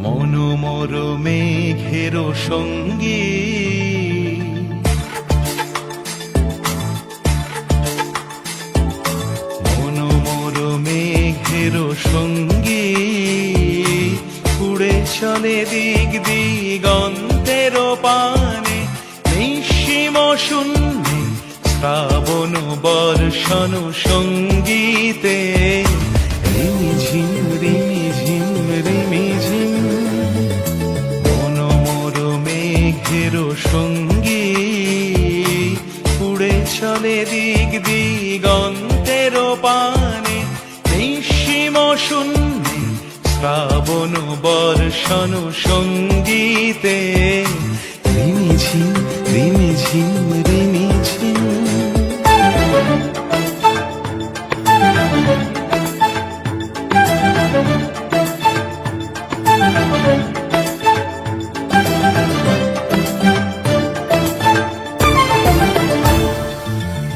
মনোমর মেঘের সঙ্গী মনোমর মেঘের সঙ্গী উড়ে চলে দিক দিগন্তের পানে নিঃসীম শূন্যে শ্রাবণ বর্ষণ সঙ্গীতে রিমিঝিম রিমিঝিম রিমিঝিম মনোমর মেঘের সঙ্গী উড়ে চলে দিক দিগন্তের পানে নিঃসীম শূন্যে শ্রাবণ বর্ষণ সঙ্গীতে রিমিঝিম রিমিঝিম রিমিঝিম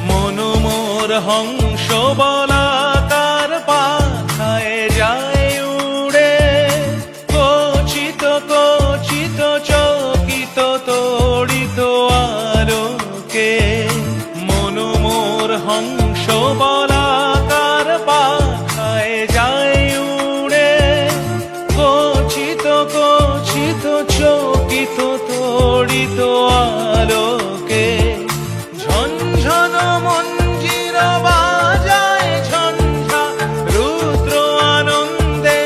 মনোমর হংস বলাকার পাখায় যায় উড়ে কচিত কচিত চকিত তড়িত আলোকে মনোমর হংস বলাকার পাখায় যায় উড়ে কচিত কচিত চকিত তড়িত আলোকে ঝনঝন মঞ্জির বাজায় ঝঞ্ঝা রুদ্র আনন্দে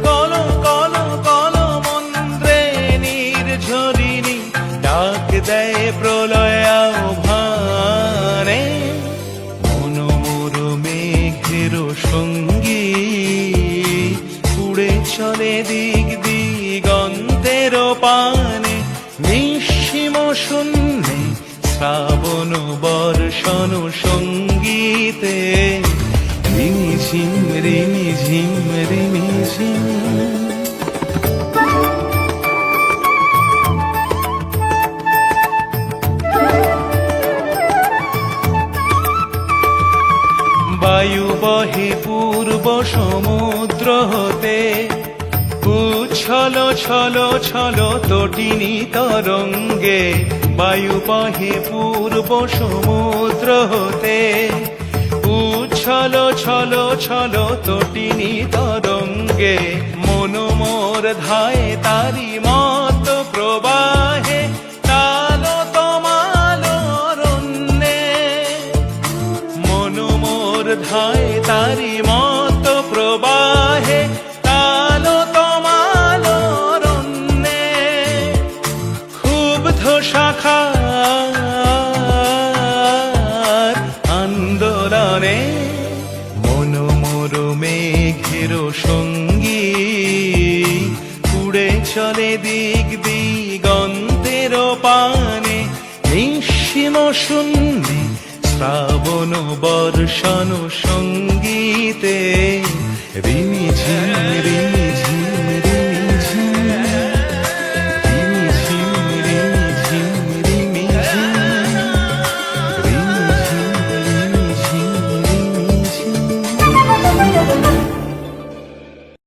কল কল কল মন্ত্রে নির্ঝরিণী ডাক দেয় প্রলয় আহ্বানে মনোমর মেঘের সঙ্গী উড়ে চলে দিক দিগন্তের পানে নিঃসীম শূন্যে শ্রাবণ বর্ষণ সঙ্গীতে রিমিঝিম রিমিঝিম রিমিঝিম বায়ু বহে পূর্ব সমুদ্র হতে উচ্ছল ছল ছল তটিনী তরঙ্গে বায়ু বহে পূর্ব সমুদ্র হতে উচ্ছল ছল ছল তটিনী তরঙ্গে মনোমর ধায় তারি মত প্রবাহে তালো তমাল অরণ্যে মনোমর ধায় তারি মত প্রবাহে তালো তমাল অরণ্যে ক্ষুব্ধ শাখার আন্দোলনে মনোমর মেঘের সঙ্গী উড়ে চলে দিক দিগন্তের পানে নিঃসীম শূন্যে শ্রাবণ বর্ষণ সঙ্গীতে রিমি